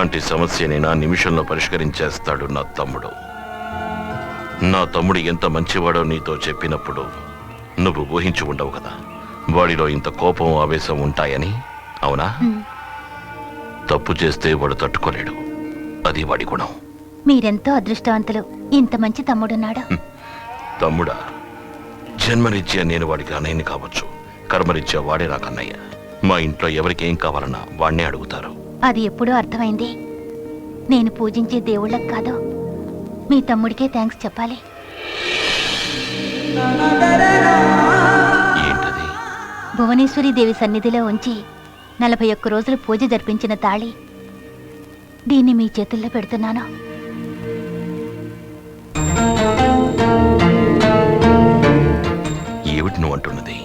ఎలాంటి సమస్యని నా నిమిషంలో పరిష్కరించేస్తాడు నా తమ్ముడు. నా తమ్ముడు ఎంత మంచివాడో నీతో చెప్పినప్పుడు నువ్వు ఊహించి ఉండవు కదా వాడిలో ఇంత కోపం ఆవేశం ఉంటాయని. అవునా? తప్పు చేస్తే వాడు తట్టుకోలేడు, అది వాడి గుణం. మీరెంతో అదృష్టవంతులు, ఇంత మంచి తమ్ముడున్నాడు. తమ్ముడా? జన్మరీత్యా నేను వాడికి అన్నయ్యని కావచ్చు, కర్మరీత్యా వాడే నాకు అన్నయ్య. మా ఇంట్లో ఎవరికి ఏం కావాలన్నా వాడినే అడుగుతారు. అది ఎప్పుడూ అర్థమైంది. నేను పూజించే దేవుళ్ళకి కాదు, మీ తమ్ముడికే థ్యాంక్స్ చెప్పాలి. ఏంటది? భువనేశ్వరి దేవి సన్నిధిలో ఉంచి 41 రోజులు పూజ జరిపించిన తాళి, దీన్ని మీ చేతుల్లో పెడుతున్నాను. ఏమిటి నువ్వు అంటున్నది?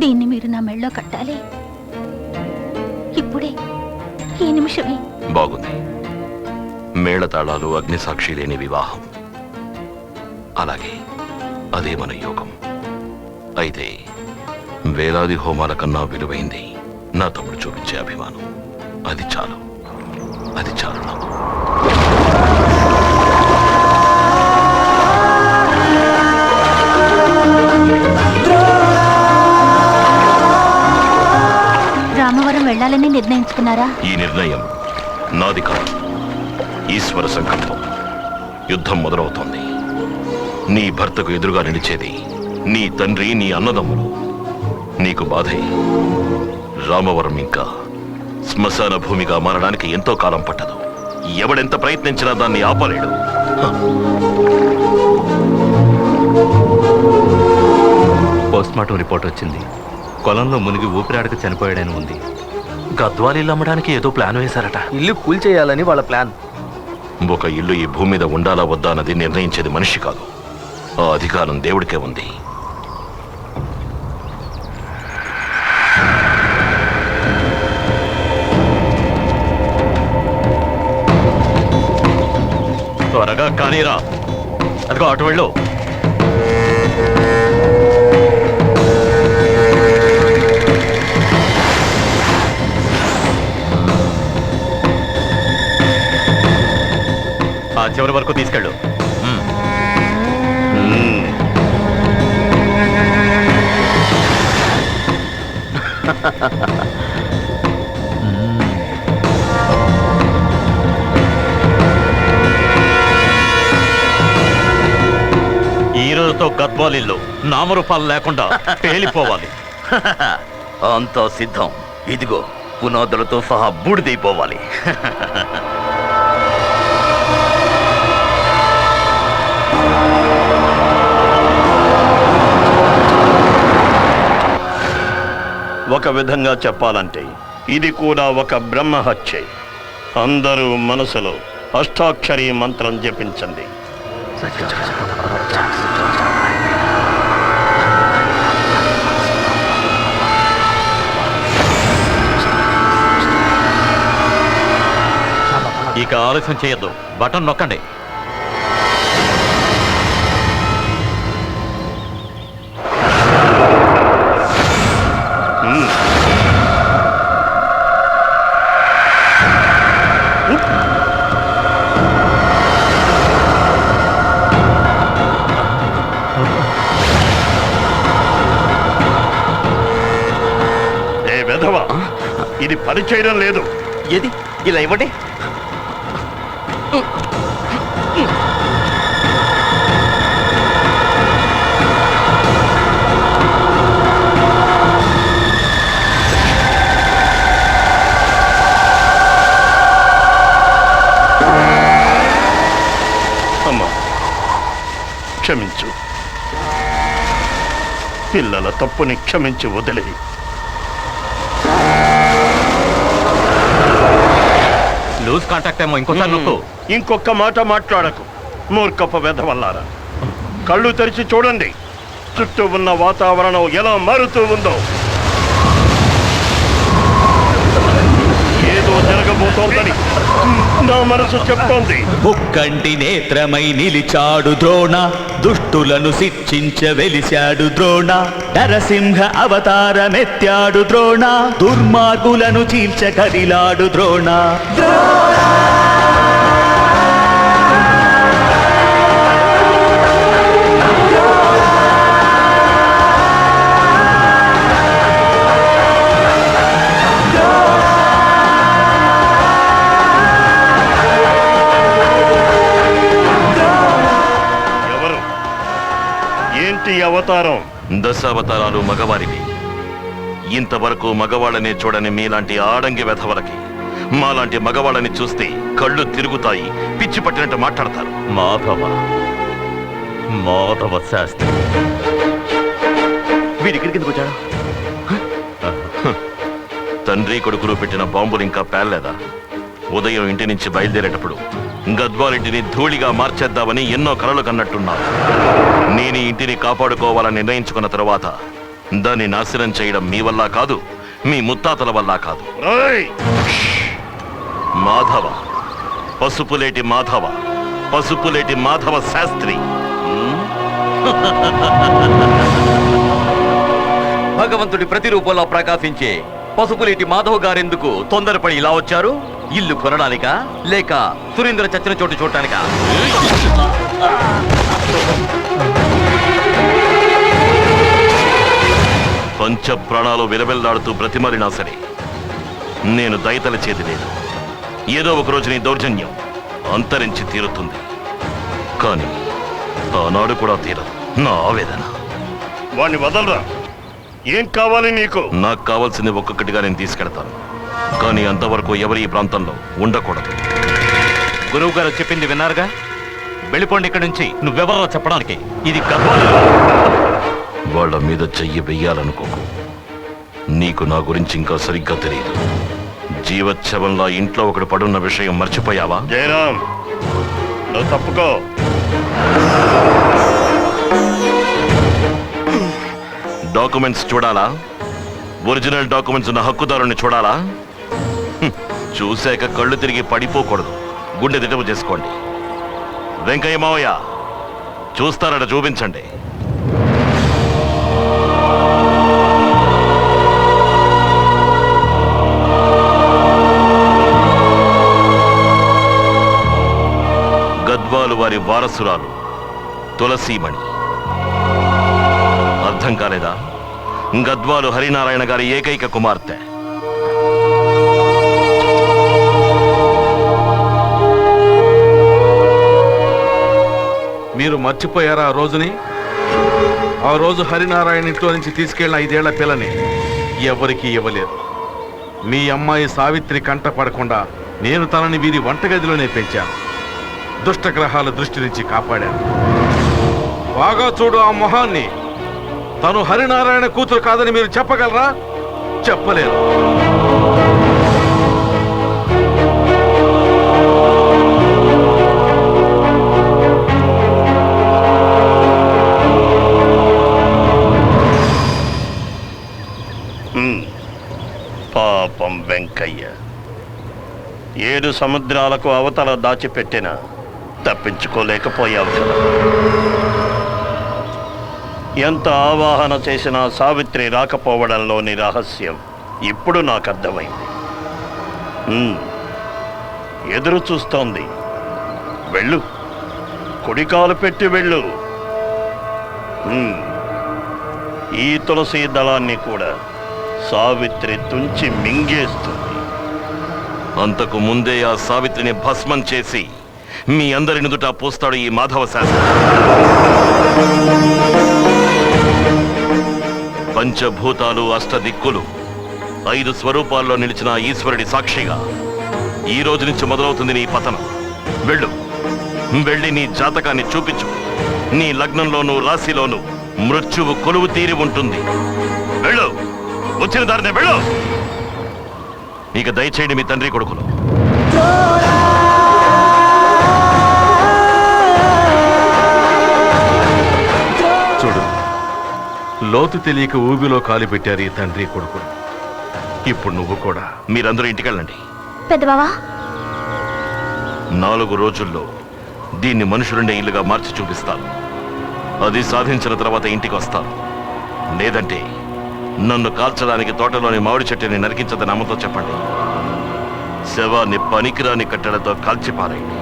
దీన్ని మీరు నా మెళ్ళో కట్టాలి, ఇప్పుడే, ఈ నిమిషమే. బాగుంది. మేళతాళాలు, అగ్నిసాక్షి లేని వివాహం. అలాగే అదే మన యోగం. అయితే వేలాది హోమాల కన్నా విలువైంది నా తమ్ముడు చూపించే అభిమానం. అది చాలు, అది చాలు నాకు. రామవరం వెళ్ళాలని నిర్ణయించుకున్నారా? ఈ నిర్ణయం నాది కాదు, ఈశ్వర సంకల్పం. యుద్ధం మొదలవుతోంది. నీ భర్తకు ఎదురుగా నిలిచేది నీ తండ్రి, నీ అన్నదమ్ములు. నీకు బాధే. రామవరం ఇంకా శ్మశాన భూమిగా మారడానికి ఎంతో కాలం పట్టదు. ఎవడెంత ప్రయత్నించినా దాన్ని ఆపలేడు. పోస్ట్మార్టం రిపోర్ట్ వచ్చింది. పొలంలో మునిగి ఊపిరాడక చనిపోయాడని ఉంది. గద్వాలీలు అమ్మడానికి ఏదో ప్లాన్ వేశారట. ఇల్లు కూల్ చేయాలని వాళ్ళ ప్లాన్. ఒక ఇల్లు ఈ భూమి మీద ఉండాలా వద్దా అన్నది నిర్ణయించేది మనిషి కాదు, ఆ అధికారం దేవుడికే ఉంది. త్వరగా కానీరా. అదిగో అటు వెళ్ళు. ఆ చివరి వరకు తీసుకెళ్ళు. ఈ రోజుతో గద్వాలిల్లు నామరూపాలు లేకుండా పేలిపోవాలి. అంతా సిద్ధం. ఇదిగో పునాదులతో సహా బూడిదైపోవాలి. ఒక విధంగా చెప్పాలంటే ఇది కూడా ఒక బ్రహ్మహత్యే. అందరూ మనసులో అష్టాక్షరీ మంత్రం జపించండి. ఇక ఆలస్యం చేయొద్దు, బటన్ నొక్కండి. ఏ వెధవా, ఇది పనిచేయడం లేదు. ఏది ఇలా ఇవ్వండి. అమ్మా, క్షమించు. పిల్లల తప్పుని క్షమించి వదిలే. లూజ్ కాంటాక్ట్ ఏమో ఇంకోసారి నొక్కు. ఇంకొక మాట మాట్లాడకు మూర్ఖపు వెధవల్లారా. కళ్ళు తెరిచి చూడండి, చుట్టూ ఉన్న వాతావరణం ఎలా మారుతూ ఉందో. ఏదో జరగబోతుంది. జరుగుతోందని నా మనసు చెప్తోంది. ముక్కంటి నేత్రమై నిలిచాడు ద్రోణ, దుష్టులను శిక్షించ వెలిశాడు ద్రోణ. నరసింహ అవతారమెత్తాడు ద్రోణ, దుర్మార్గులను చీల్చ కదిలాడు ద్రోణ. ఎవరు? ఏంటి అవతారం? దశావతారాలు మగవారివి. ఇంతవరకు మగవాళ్ళనే చూడని మీలాంటి ఆడంగి వెధవలకి మాలాంటి మగవాళ్ళని చూస్తే కళ్ళు తిరుగుతాయి, పిచ్చి పట్టినట్టు మాట్లాడతారు. మాధవ శాస్త్రి వీడిక్కడికి ఎందుకు వచ్చాడు? తండ్రి కొడుకులు పెట్టిన బాంబులు ఇంకా పేర్లేదా? ఉదయం ఇంటి నుంచి బయలుదేరేటప్పుడు గద్వాలింటిని ధూళిగా మార్చేద్దామని ఎన్నో కలలు కన్నట్టున్నారు. నేను ఈ ఇంటిని కాపాడుకోవాలని నిర్ణయించుకున్న తరువాత దాన్ని నాశనం చేయడం మీ వల్ల కాదు, మీ ముత్తాతల వల్ల కాదు. ఓయ్! మాధవ, పసుపులేటి మాధవ, పసుపులేటి మాధవ శాస్త్రి. భగవంతుడి ప్రతిరూపంలో ప్రకాశించే పసుపులేటి మాధవ్ గారెందుకు తొందరపడి ఇలా వచ్చారు? ఇల్లు కొనడానికా లేక సురేంద్ర చచ్చిన చోటు చూడటానికా? పంచ ప్రాణాలు విలవెల్లాడుతూ బ్రతిమలినా సరే నేను దయతల చేతి లేదు. ఏదో ఒక రోజు నీ దౌర్జన్యం అంతరించి తీరుతుంది. కానీ ఆనాడు కూడా తీరదు నా ఆవేదన. వాణ్ణి వదలరా. ఏం కావాలి నీకు? నాకు కావాల్సింది ఒక్కొక్కటిగా నేను తీసుకెళ్తాను, కానీ అంతవరకు ఎవరి ఈ ప్రాంతంలో ఉండకూడదు. గురువు గారు చెప్పింది విన్నారుగా, వెళ్ళిపోండి ఇక్కడి నుంచి. నువ్వెవరో చెప్పడానికి. ఇది గద్వాల. వాళ్ళ మీద చెయ్యి వెయ్యాలనుకోకు. నీకు నా గురించి ఇంకా సరిగ్గా తెలియదు. జీవోత్సవంలా ఇంట్లో ఒకడు పడున్న విషయం మర్చిపోయావా? జయరాం, నువ్వు తప్పుకో. డాక్యుమెంట్స్ చూడాలా? ఒరిజినల్ డాక్యుమెంట్స్ ఉన్న హక్కుదారుని చూడాలా? చూశాక కళ్ళు తిరిగి పడిపోకూడదు. గుండె దిటవు చేసుకోండి. వెంకయ్య మావయ్య, చూస్తారట చూపించండి. గద్వాలు వారి వారసురాలు తులసీమణి. అర్థం కాలేదా? గద్వాలు హరినారాయణ గారి ఏకైక కుమార్తె. మీరు మర్చిపోయారా ఆ రోజుని? ఆ రోజు హరినారాయణ ఇంట్లో నుంచి తీసుకెళ్లిన 5 ఏళ్ల పిల్లని ఎవరికీ ఇవ్వలేదు. మీ అమ్మాయి సావిత్రి కంట పడకుండా నేను తనని వీరి వంటగదిలోనే పెంచాను. దుష్టగ్రహాల దృష్టి నుంచి కాపాడాను. బాగా చూడు ఆ మొహాన్ని. తను హరినారాయణ కూతురు కాదని మీరు చెప్పగలరా? చెప్పలేరు. పాపం వెంకయ్య 7 సముద్రాలకు అవతల దాచిపెట్టిన తప్పించుకోలేకపోయావు కదా. ఎంత ఆవాహన చేసినా సావిత్రి రాకపోవడంలోని రహస్యం ఇప్పుడు నాకు అర్థమైంది. ఎదురు చూస్తోంది. వెళ్ళు, కుడికాలు పెట్టి వెళ్ళు. ఈ తులసి దళాన్ని కూడా సావిత్రి తుంచి మింగేస్తుంది. అంతకు ముందే ఆ సావిత్రిని భస్మం చేసి మీ అందరి నుదుట పోస్తాడు ఈ మాధవ శాస్త్రి. పంచభూతాలు, అష్టదిక్కులు, 5 స్వరూపాల్లో నిలిచిన ఈశ్వరుడి సాక్షిగా ఈ రోజు నుంచి మొదలవుతుంది నీ పతనం. వెళ్ళు, వెళ్ళి నీ జాతకాన్ని చూపించు. నీ లగ్నంలోనూ రాశిలోనూ మృత్యువు కొలువు తీరి ఉంటుంది. వెళ్ళు, వచ్చిన దారినే వెళ్ళు. ఇక దయచేయండి మీ తండ్రి కొడుకులు. చూడు, లోతు తెలియక ఊబిలో కాలు పెట్టారు ఈ తండ్రి కొడుకులు. ఇప్పుడు నువ్వు కూడా. మీరందరూ ఇంటికెళ్ళండి. పెద్దబావా 4 రోజుల్లో దీన్ని మనుషులుండే ఇల్లుగా మార్చి చూపిస్తాను. అది సాధించిన తర్వాత ఇంటికి వస్తాను. లేదంటే నన్ను కాల్చడానికి తోటలోని మామిడి చెట్టుని నరికించదని అమ్మతో చెప్పండి. శవాన్ని పనికిరాని కట్టెలతో కాల్చిపారేయండి.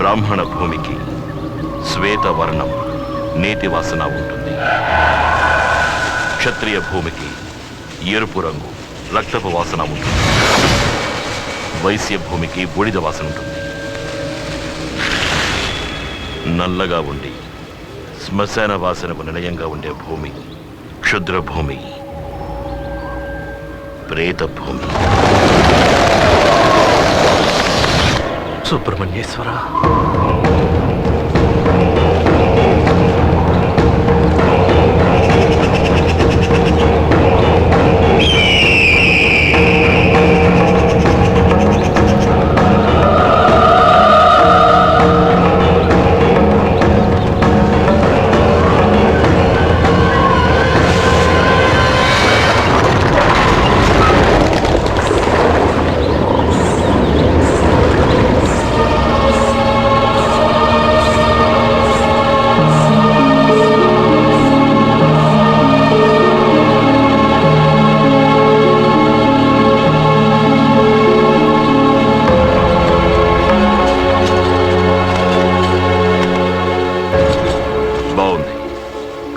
బ్రాహ్మణ భూమికి శ్వేత వర్ణం నీటి వాసన ఉంటుంది. క్షత్రియ భూమికి ఎరుపు రంగు రక్తపు వాసన ఉంటుంది. వైశ్య భూమికి బూడిద వాసన ఉంటుంది. నల్లగా ఉండి శ్మశాన వాసనకు నిలయంగా ఉండే భూమి క్షుద్ర భూమి, ప్రేత భూమి. సుబ్రహ్మణ్యేశ్వర,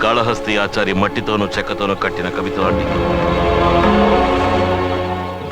కాళహస్తి ఆచారి మట్టితోనూ చెక్కతోనూ కట్టిన కవిత లాంటి